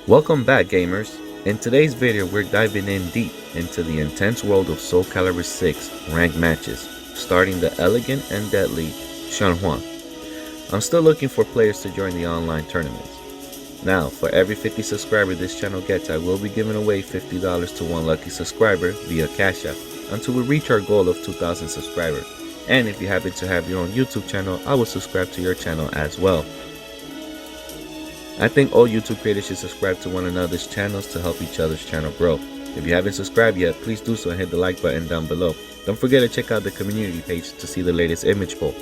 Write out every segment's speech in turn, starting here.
Welcome back, gamers. In today's video, we're diving in deep into the intense world of Soulcalibur 6 ranked matches, starting the elegant and deadly Xianghua. I'm still looking for players to join the online tournaments. Now, for every 50 subscribers this channel gets, I will be giving away $50 to one lucky subscriber via Cash App until we reach our goal of 2,000 subscribers. And if you happen to have your own YouTube channel, I will subscribe to your channel as well. I think all YouTube creators should subscribe to one another's channels to help each other's channel grow. If you haven't subscribed yet, please do so and hit the like button down below. Don't forget to check out the community page to see the latest image poll.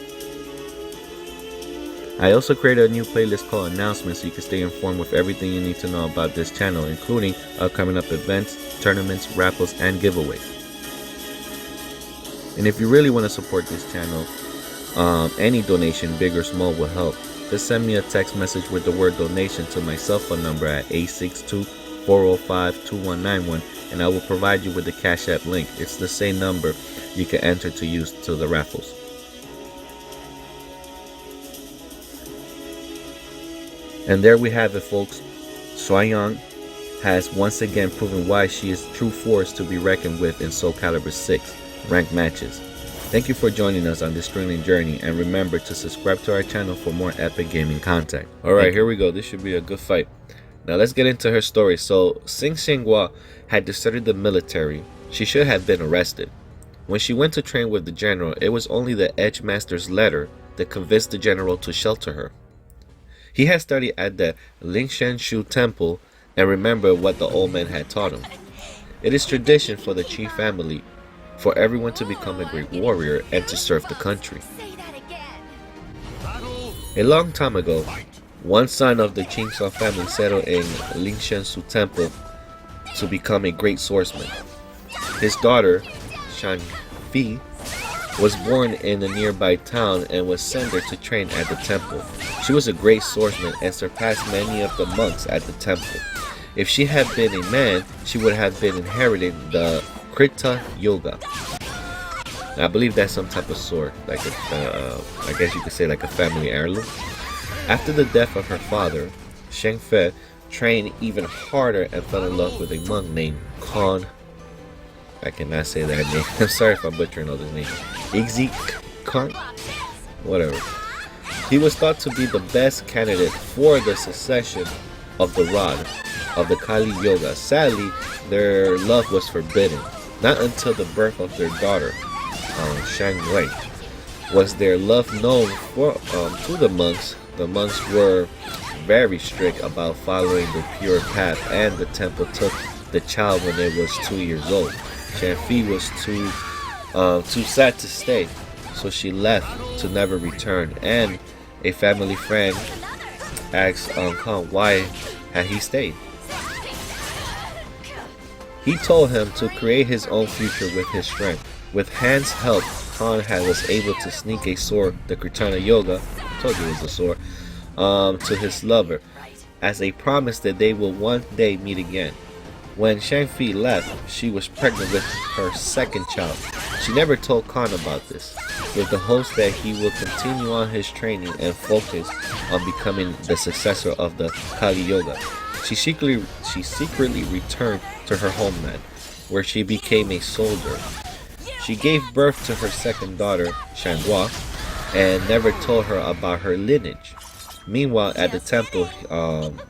I also created a new playlist called Announcements so you can stay informed with everything you need to know about this channel, including upcoming events, tournaments, raffles, and giveaways. And if you really want to support this channel, any donation, big or small, will help. Just send me a text message with the word donation to my cell phone number at 862-405-2191 and I will provide you with the Cash App link. It's the same number you can enter to use to the raffles. And there we have it, folks. Xianghua has once again proven why she is a true force to be reckoned with in Soulcalibur 6 ranked matches. Thank you for joining us on this thrilling journey, and remember to subscribe to our channel for more epic gaming content. Alright, here we go. This should be a good fight. Now let's get into her story. So, Chai Xianghua had deserted the military. She should have been arrested. When she went to train with the general, it was only the Edge Master's letter that convinced the general to shelter her. He had studied at the Lingshan temple and remembered what the old man had taught him. It is tradition for the Qi family for everyone to become a great warrior and to serve the country. A long time ago, one son of the Qingxia family settled in Lingshan temple to become a great swordsman. His daughter, Shanfi, was born in a nearby town and was sent there to train at the temple. She was a great swordsman and surpassed many of the monks at the temple. If she had been a man, she would have been inheriting the Krita Yoga. I believe that's some type of sword, like I guess you could say like a family heirloom. After the death of her father, Sheng Fe trained even harder and fell in love with a monk named Khan. I cannot say that name. I'm sorry if I'm butchering all his name. Igzik Khan? Whatever. He was thought to be the best candidate for the succession of the rod of the Kali Yoga. Sadly, their love was forbidden. Not until the birth of their daughter, Shang Wei, was their love known to the monks. The monks were very strict about following the pure path, and the temple took the child when it was 2 years old. Shanfi was too sad to stay, so she left to never return. And a family friend asked Khan why had he stayed. He told him to create his own future with his strength. With Han's help, Khan was able to sneak a sword, the Krita Yoga, I told you it was a sword, to his lover, as a promise that they will one day meet again. When Shangfi left, she was pregnant with her second child. She never told Khan about this, with the hopes that he will continue on his training and focus on becoming the successor of the Kali Yoga. She secretly returned to her homeland, where she became a soldier. She gave birth to her second daughter, Xianghua, and never told her about her lineage. Meanwhile, at the temple,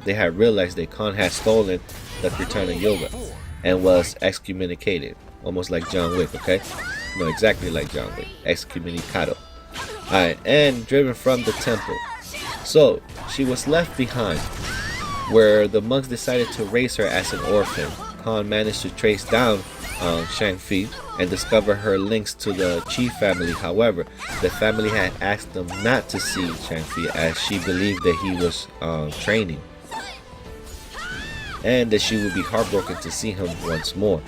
they had realized that Khan had stolen the Krita Yoga and was excommunicated, almost like John Wick, okay? No, exactly like John Wick, excommunicado. Alright, and driven from the temple. So, she was left behind, where the monks decided to raise her as an orphan. Khan managed to trace down Shangfi and discover her links to the Qi family. However, the family had asked them not to see Shangfi as she believed that he was training, and that she would be heartbroken to see him once more.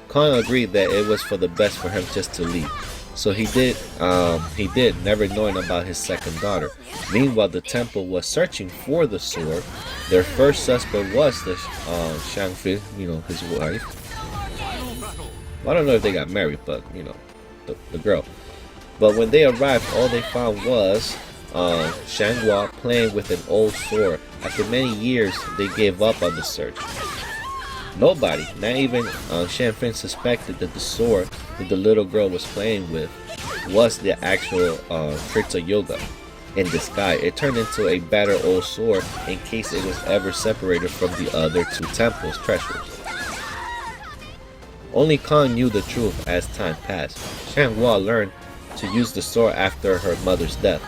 Khan agreed that it was for the best for him just to leave. So he did, never knowing about his second daughter. Meanwhile, the temple was searching for the sword. Their first suspect was the Shangfi, his wife. Well, I don't know if they got married, but the girl. But when they arrived, all they found was Xianghua playing with an old sword. After many years, they gave up on the search. Nobody, not even Shanfeng, suspected that the sword that the little girl was playing with was the actual Kritza Yoga in disguise. It turned into a battered old sword in case it was ever separated from the other two temples' treasures. Only Kong knew the truth as time passed. Xianghua learned to use the sword after her mother's death.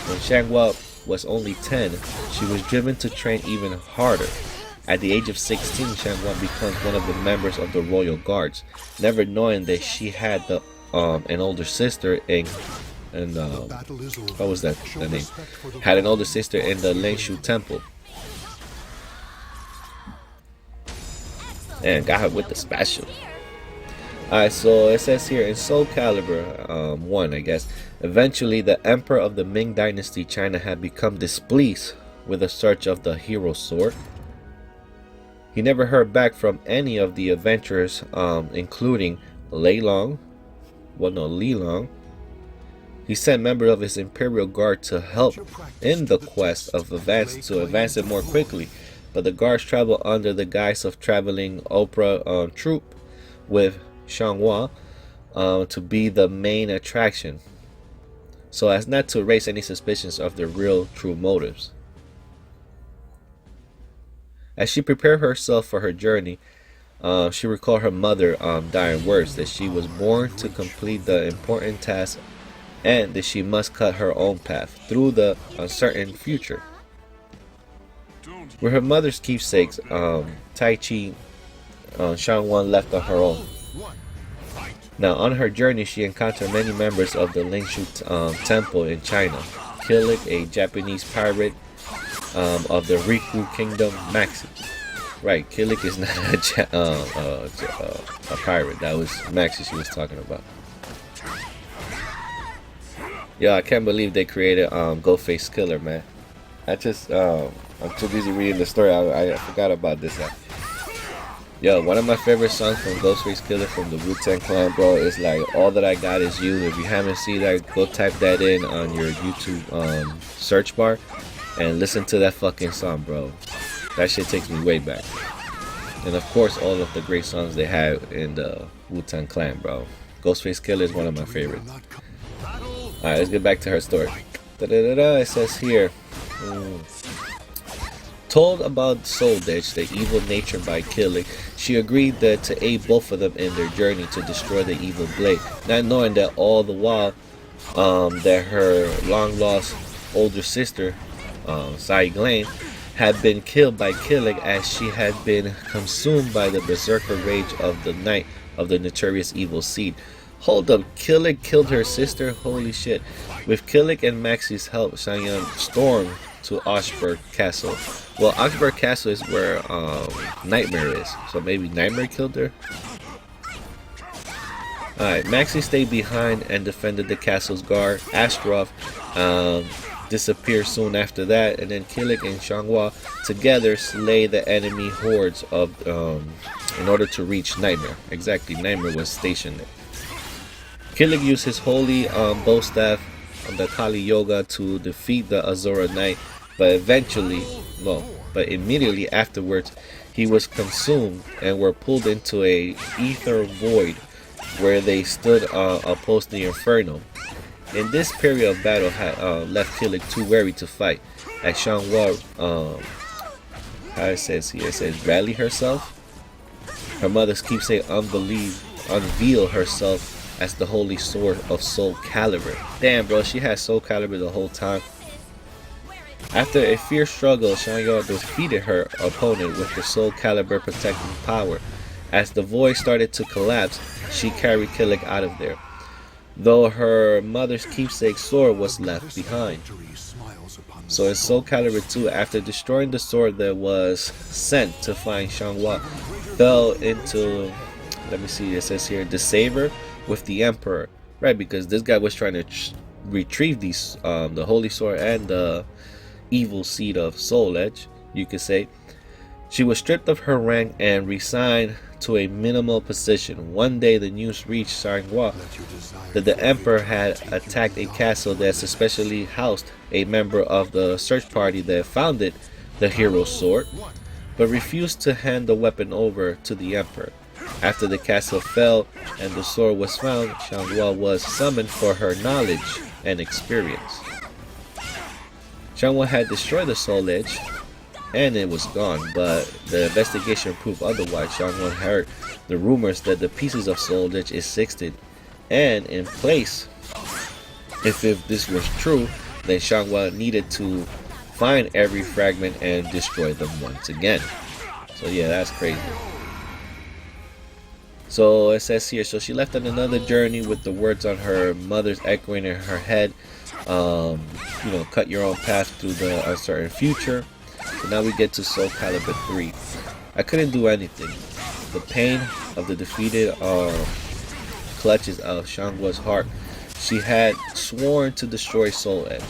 When Xianghua was only 10, she was driven to train even harder. At the age of 16, Xianghua becomes one of the members of the royal guards, never knowing that she had an older sister in what was that the name? Had an older sister in the Lengshu temple. And got her with the special. Alright, so it says here in Soulcalibur 1, I guess, eventually the emperor of the Ming dynasty, China, had become displeased with the search of the hero sword. He never heard back from any of the adventurers, including Li Long. He sent members of his imperial guard to help in the quest of advance it more quickly, but the guards traveled under the guise of traveling opera troupe with Xianghua to be the main attraction, so as not to raise any suspicions of their real true motives. As she prepared herself for her journey, she recalled her mother dying words that she was born to complete the important task and that she must cut her own path through the uncertain future. With her mother's keepsakes, Tai Chi, Xianghua left on her own. Now, on her journey, she encountered many members of the Lengshu temple in China. Kilik, a Japanese pirate of the Riku Kingdom, Maxi. Right, Kilik is not a pirate. That was Maxi she was talking about. Yo, I can't believe they created Ghostface Killer, man. I'm too busy reading the story. I forgot about this. Yo, one of my favorite songs from Ghostface Killer from the Wu-Tang Clan, bro, is like All That I Got Is You. If you haven't seen that, go type that in on your YouTube search bar and listen to that fucking song, bro. That shit takes me way back. And of course, all of the great songs they had in the Wu-Tang Clan, bro. Ghostface Killer is one of my favorites. Alright, let's get back to her story. It says here, told about Soul Ditch, the evil nature by Kilik, she agreed that to aid both of them in their journey to destroy the evil blade, not knowing that all the while that her long lost older sister, Sai Glane, had been killed by Kilik as she had been consumed by the berserker rage of the night of the notorious evil seed. Hold up, Kilik killed her sister? Holy shit. With Kilik and Maxi's help, Xiangyang stormed to Oshburg Castle. Well, Oshburg Castle is where Nightmare is, so maybe Nightmare killed her? Alright, Maxi stayed behind and defended the castle's guard. Astaroth disappeared soon after that, and then Kilik and Xianghua together slay the enemy hordes of in order to reach Nightmare. Exactly, Nightmare was stationed there. Kilik used his holy bow staff, the Kali Yoga, to defeat the Azura Knight, but immediately afterwards, he was consumed and were pulled into a ether void where they stood opposed the Inferno. In this period of battle had left Kilik too weary to fight, as Xianghua, how it says here, it says rally herself. Her mother's keepsake unveil herself as the holy sword of Soulcalibur. Damn, bro, she had Soulcalibur the whole time. After a fierce struggle, Xianghua defeated her opponent with the Soulcalibur protecting power. As the void started to collapse, she carried Kilik out of there, though her mother's keepsake sword was left behind. So in Soulcalibur 2, after destroying the sword that was sent to find Xianghua, fell into, let me see, it says here, the saber with the Emperor, right? Because this guy was trying to retrieve these, the Holy Sword and the evil seed of Soul Edge, you could say. She was stripped of her rank and resigned to a minimal position. One day the news reached Xianghua that the emperor had attacked a castle that suspiciously housed a member of the search party that founded the hero's sword, but refused to hand the weapon over to the emperor. After the castle fell and the sword was found, Xianghua was summoned for her knowledge and experience. Xianghua had destroyed the soul edge, and it was gone, but the investigation proved otherwise. Xianghua heard the rumors that the pieces of soul edge existed, and in place, if this was true, then Xianghua needed to find every fragment and destroy them once again. So yeah, that's crazy. So it says here, so she left on another journey with the words on her mother's echoing in her head. You know, cut your own path through the uncertain future. So now we get to Soulcalibur 3. I couldn't do anything. The pain of the defeated clutches of Xianghua's heart. She had sworn to destroy Soul Edge,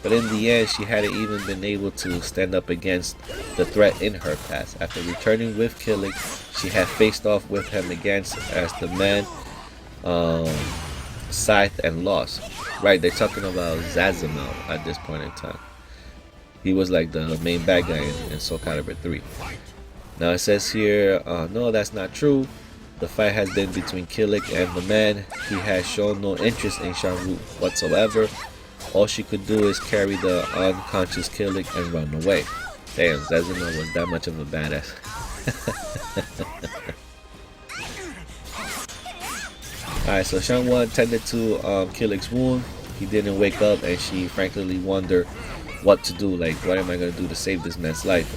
but in the end she hadn't even been able to stand up against the threat in her past. After returning with Killick, she had faced off with him against as the man Scythe and lost. Right, they're talking about Zazimal at this point in time. He was like the main bad guy in Soulcalibur 3. Now it says here, no, that's not true. The fight has been between Killick and the man. He has shown no interest in Xianghua whatsoever. All she could do is carry the unconscious Killick and run away. Damn, Zazimal was that much of a badass. Alright, so Xianghua tended to Killick's wound. He didn't wake up, and she frankly wondered what to do. Like, what am I going to do to save this man's life?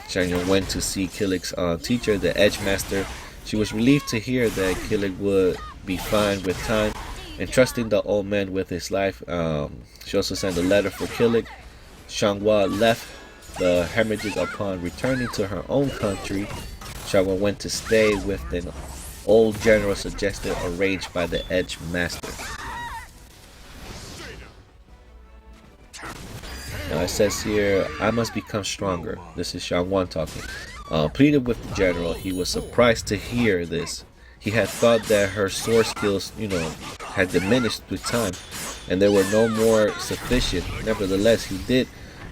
Xianghua went to see Killick's teacher, the Edge Master. She was relieved to hear that Killick would be fine with time, and trusting the old man with his life. She also sent a letter for Killick. Xianghua left the Hermitage upon returning to her own country. Xianghua went to stay with an old general suggested arranged by the Edge Master. Now it says here, I must become stronger. This is Xianghua talking. Pleaded with the general. He was surprised to hear this. He had thought that her sword skills, had diminished with time, and they were no more sufficient. Nevertheless, he did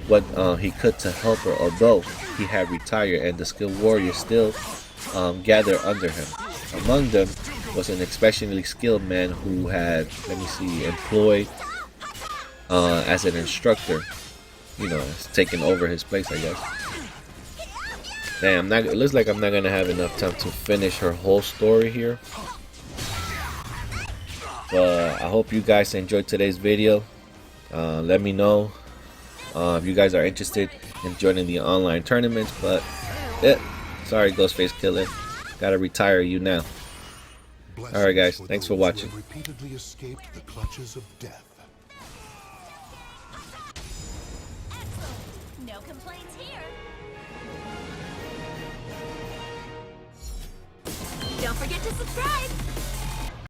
what he could to help her, although he had retired and the skilled warriors still gathered under him. Among them was an especially skilled man who had, employed as an instructor, taking over his place, I guess. Damn, it looks like I'm not gonna have enough time to finish her whole story here. But I hope you guys enjoyed today's video. Let me know if you guys are interested in joining the online tournaments. But sorry, Ghostface Killer, gotta retire you now. Alright guys, thanks for watching. Repeatedly escaped the clutches of death. No complaints here. Don't forget to subscribe.